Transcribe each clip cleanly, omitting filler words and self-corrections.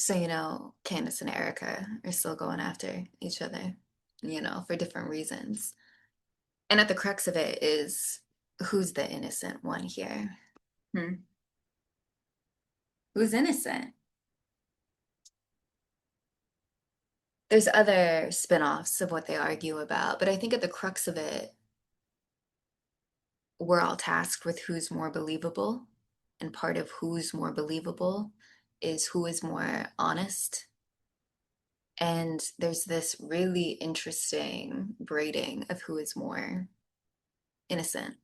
So, Candace and Erica are still going after each other, for different reasons. And at the crux of it is who's the innocent one here? Hmm? Who's innocent? There's other spin-offs of what they argue about, but I think at the crux of it, we're all tasked with who's more believable. And part of who's more believable is who is more honest. And there's this really interesting braiding of who is more innocent,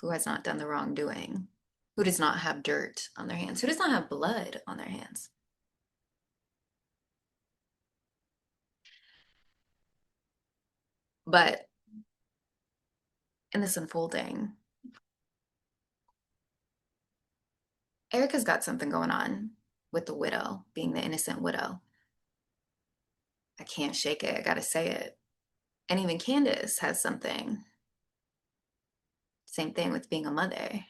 who has not done the wrongdoing, who does not have dirt on their hands, who does not have blood on their hands. But in this unfolding, Erica's got something going on with the widow, being the innocent widow. I can't shake it. I gotta say it. And even Candace has something. Same thing with being a mother.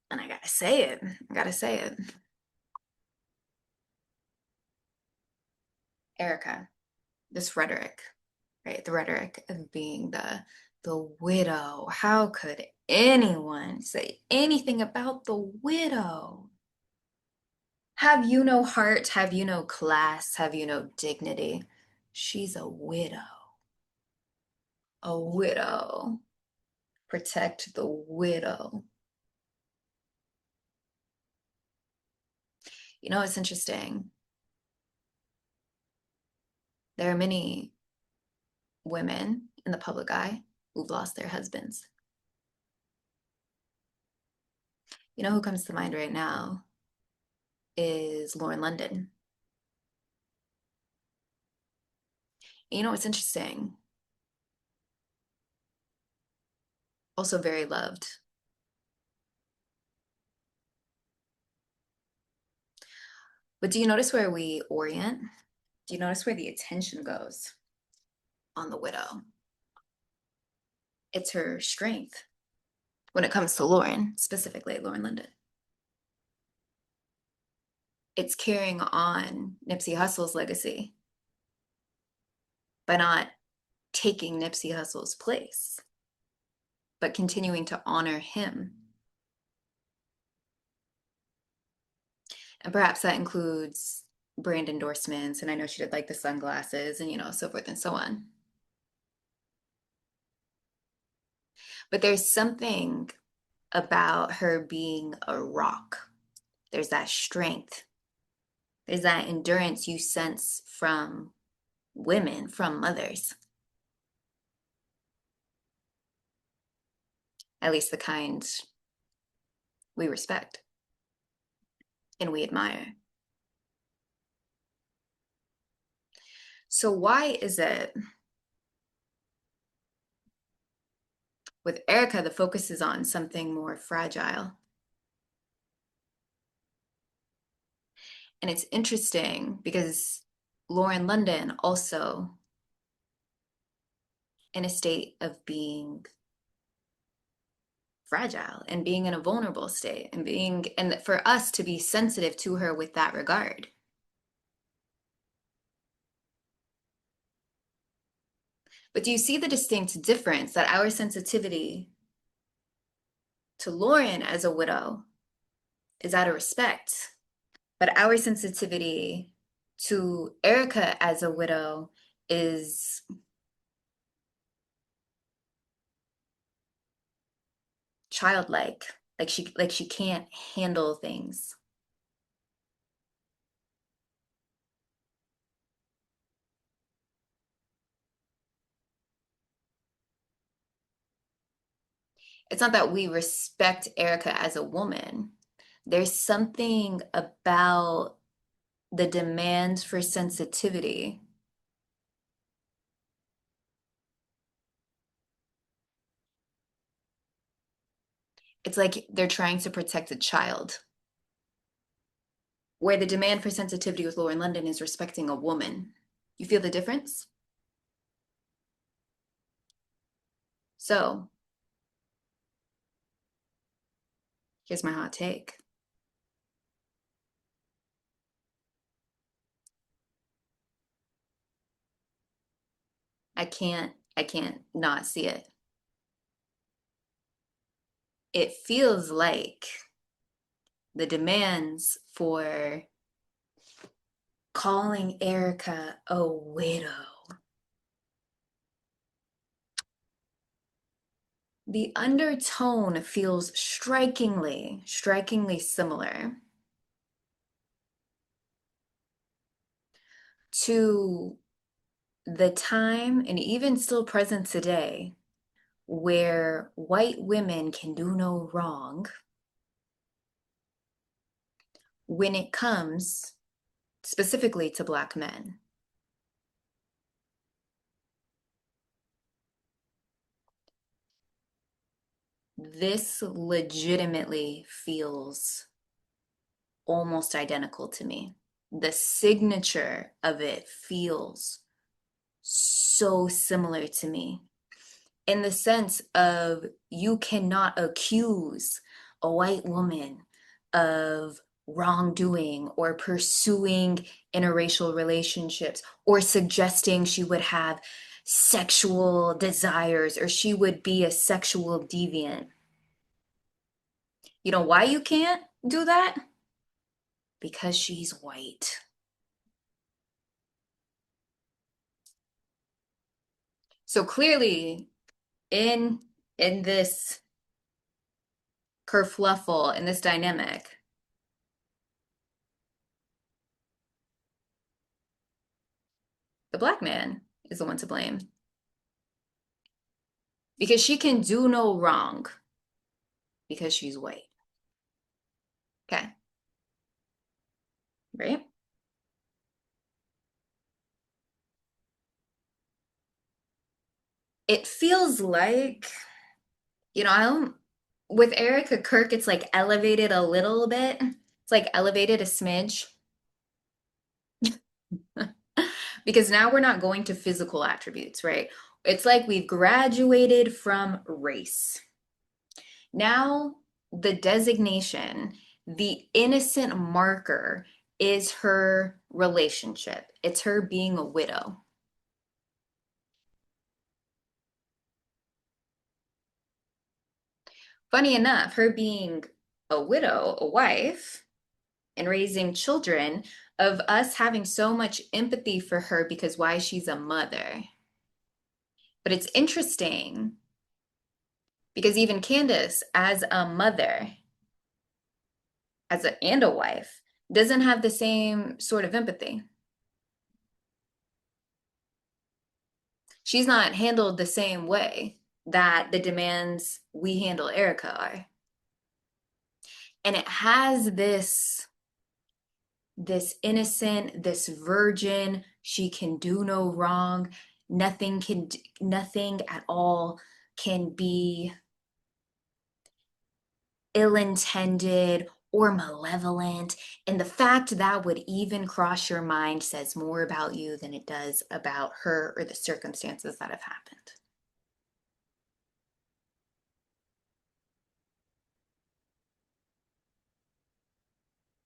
And I gotta say it. I gotta say it. Erica, this rhetoric, right? The rhetoric of being the widow. How could anyone say anything about the widow? Have you no heart? Have you no class? Have you no dignity? She's a widow. A widow. Protect the widow. It's interesting. There are many women in the public eye who've lost their husbands. Who comes to mind right now is Lauren London. What's interesting? Also very loved. But do you notice where we orient? Do you notice where the attention goes on the widow? It's her strength when it comes to Lauren, specifically Lauren London. It's carrying on Nipsey Hussle's legacy by not taking Nipsey Hussle's place, but continuing to honor him. And perhaps that includes brand endorsements. And I know she did like the sunglasses and, so forth and so on. But there's something about her being a rock. There's that strength. There's that endurance you sense from women, from mothers. At least the kind we respect and we admire. So why is it with Erica, the focus is on something more fragile? And it's interesting because Lauren London also in a state of being fragile and being in a vulnerable state and for us to be sensitive to her with that regard. But do you see the distinct difference that our sensitivity to Lauren as a widow is out of respect, but our sensitivity to Erica as a widow is childlike, like she can't handle things. It's not that we respect Erica as a woman. There's something about the demand for sensitivity. It's like they're trying to protect a child, where the demand for sensitivity with Lauren London is respecting a woman. You feel the difference? So here's my hot take. I can't not see it. It feels like the demands for calling Erica a widow. The undertone feels strikingly similar to the time, and even still present today, where white women can do no wrong when it comes specifically to Black men. This legitimately feels almost identical to me. The signature of it feels so similar to me, in the sense of you cannot accuse a white woman of wrongdoing or pursuing interracial relationships or suggesting she would have sexual desires or she would be a sexual deviant. You know why you can't do that? Because she's white. So clearly, in this kerfluffle, in this dynamic, the Black man is the one to blame because she can do no wrong because she's white. Okay, right? It feels like, I don't, with Erica Kirk, it's like elevated a little bit. It's like elevated a smidge. Because now we're not going to physical attributes, right? It's like we've graduated from race. Now, the designation, the innocent marker is her relationship. It's her being a widow. Funny enough, her being a widow, a wife, and raising children, of us having so much empathy for her because why, she's a mother. But it's interesting because even Candace, as a mother, and a wife, doesn't have the same sort of empathy. She's not handled the same way that the demands we handle Erica are. And it has this innocent, this virgin, she can do no wrong, nothing at all can be ill-intended or malevolent. And the fact that would even cross your mind says more about you than it does about her or the circumstances that have happened.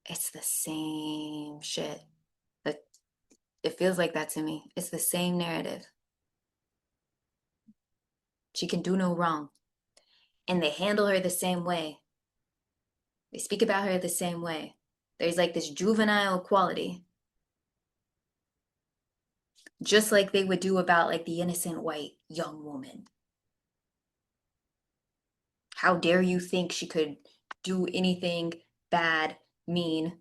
It's the same shit. But it feels like that to me. It's the same narrative. She can do no wrong. And they handle her the same way. They speak about her the same way. There's like this juvenile quality, just like they would do about like the innocent white young woman. How dare you think she could do anything bad, mean,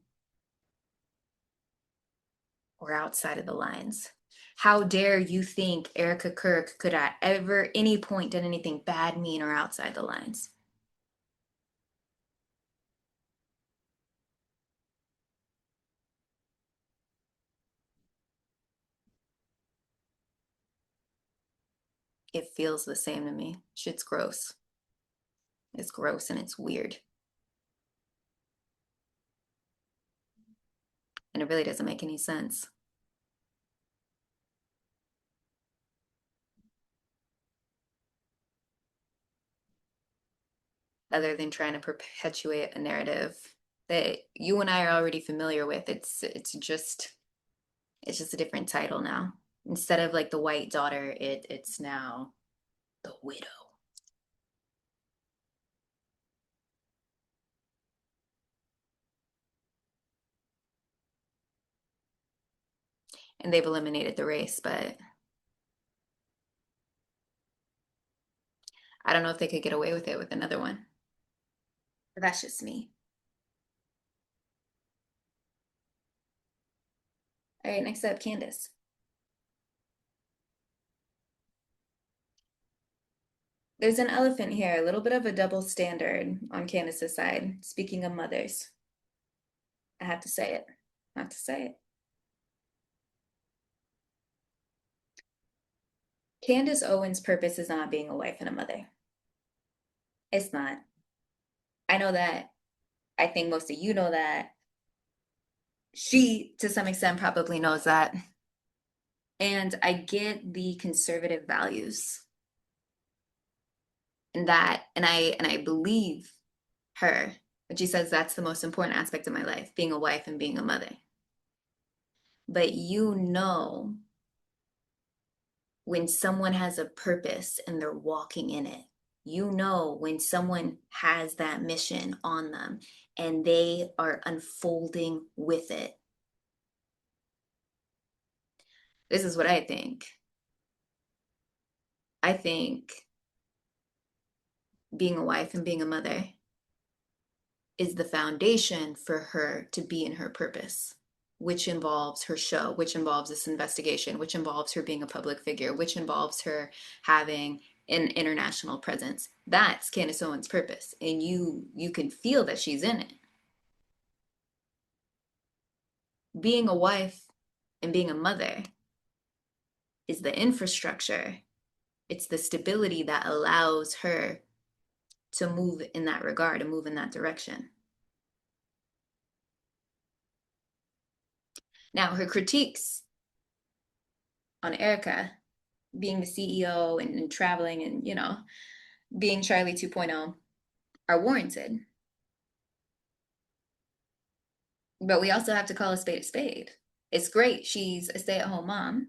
or outside of the lines? How dare you think Erica Kirk could at ever any point done anything bad, mean, or outside the lines? It feels the same to me. Shit's gross. It's gross and it's weird. And it really doesn't make any sense. Other than trying to perpetuate a narrative that you and I are already familiar with. It's just a different title now. Instead of like the white daughter, it's now the widow. And they've eliminated the race, but I don't know if they could get away with it with another one. But that's just me. All right, next up, Candace. There's an elephant here, a little bit of a double standard on Candace's side. Speaking of mothers, I have to say it. I have to say it. Candace Owens' purpose is not being a wife and a mother. It's not. I know that. I think most of you know that. She, to some extent, probably knows that. And I get the conservative values in that, and I believe her when she says that's the most important aspect of my life, being a wife and being a mother. But when someone has a purpose and they're walking in it. You know when someone has that mission on them and they are unfolding with it. This is what I think. I think being a wife and being a mother is the foundation for her to be in her purpose, which involves her show, which involves this investigation, which involves her being a public figure, which involves her having an international presence. That's Candace Owens' purpose, and you can feel that she's in it. Being a wife and being a mother is the infrastructure. It's the stability that allows her to move in that regard and move in that direction. Now, her critiques on Erica being the CEO and traveling and, being Charlie 2.0 are warranted. But we also have to call a spade a spade. It's great she's a stay-at-home mom,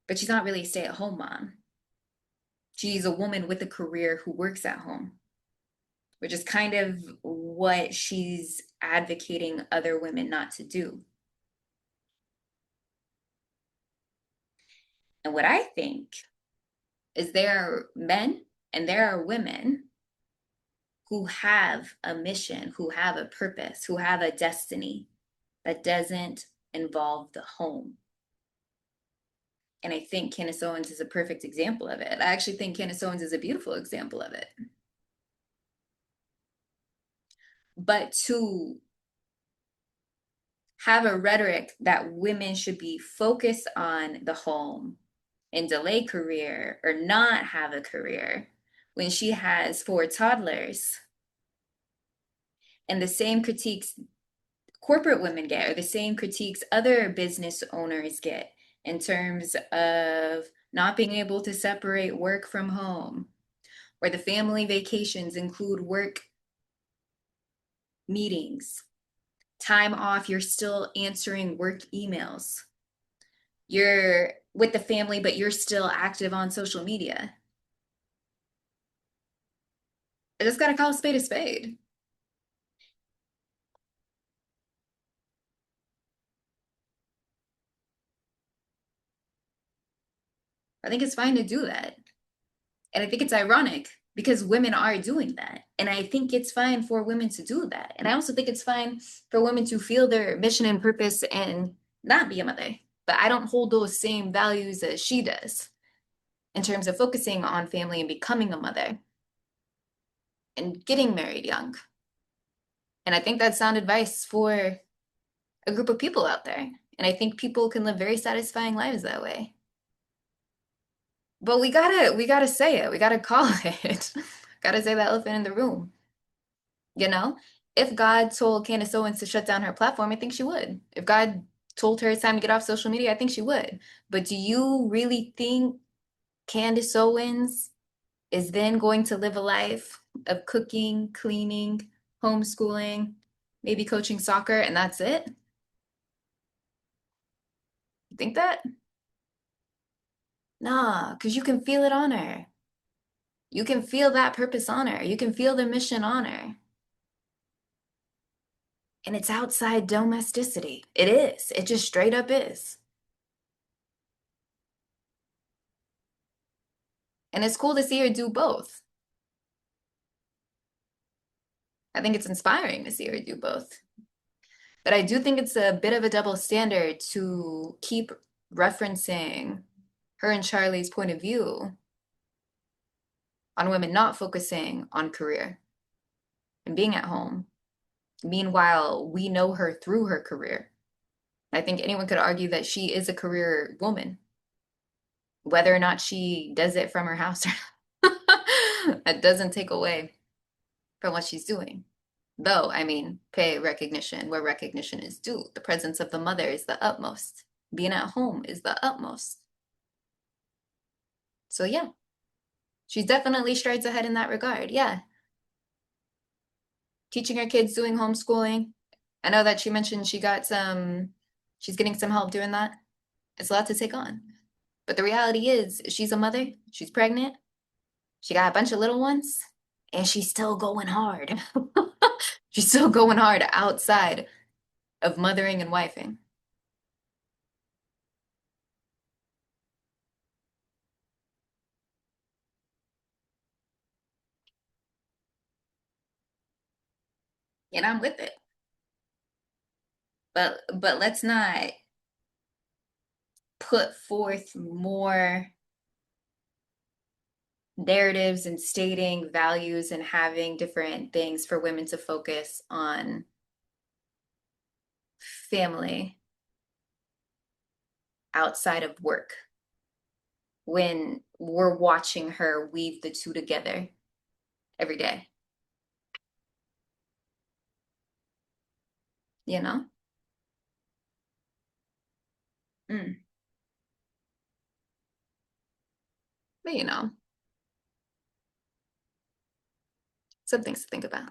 but she's not really a stay-at-home mom. She's a woman with a career who works at home, which is kind of what she's advocating other women not to do. And what I think is there are men and there are women who have a mission, who have a purpose, who have a destiny that doesn't involve the home. And I think Candace Owens is a perfect example of it. I actually think Candace Owens is a beautiful example of it. But to have a rhetoric that women should be focused on the home and delay career or not have a career when she has four toddlers, and the same critiques corporate women get or the same critiques other business owners get in terms of not being able to separate work from home, or the family vacations include work meetings, time off, you're still answering work emails. You're with the family, but you're still active on social media. I just got to call a spade a spade. I think it's fine to do that. And I think it's ironic because women are doing that. And I think it's fine for women to do that. And I also think it's fine for women to feel their mission and purpose and not be a mother. But I don't hold those same values as she does in terms of focusing on family and becoming a mother and getting married young. And I think that's sound advice for a group of people out there. And I think people can live very satisfying lives that way. But we gotta say it. We gotta call it. Gotta say the elephant in the room. You know, if God told Candace Owens to shut down her platform, I think she would. If God told her it's time to get off social media, I think she would. But do you really think Candace Owens is then going to live a life of cooking, cleaning, homeschooling, maybe coaching soccer, and that's it? You think that? Nah, because you can feel it on her. You can feel that purpose on her. You can feel the mission on her. And it's outside domesticity. It is. It just straight up is. And it's cool to see her do both. I think it's inspiring to see her do both. But I do think it's a bit of a double standard to keep referencing her and Charlie's point of view on women not focusing on career and being at home. Meanwhile, we know her through her career. I think anyone could argue that she is a career woman, whether or not she does it from her house. That doesn't take away from what she's doing. Though, I mean, pay recognition where recognition is due. The presence of the mother is the utmost. Being at home is the utmost. So yeah, she's definitely strides ahead in that regard. Yeah. Teaching her kids, doing homeschooling. I know that she mentioned she's getting some help doing that. It's a lot to take on. But the reality is, she's a mother, she's pregnant, she got a bunch of little ones, and she's still going hard. She's still going hard outside of mothering and wifing. And I'm with it. But let's not put forth more narratives and stating values and having different things for women to focus on family outside of work when we're watching her weave the two together every day, you know? Mm. But some things to think about.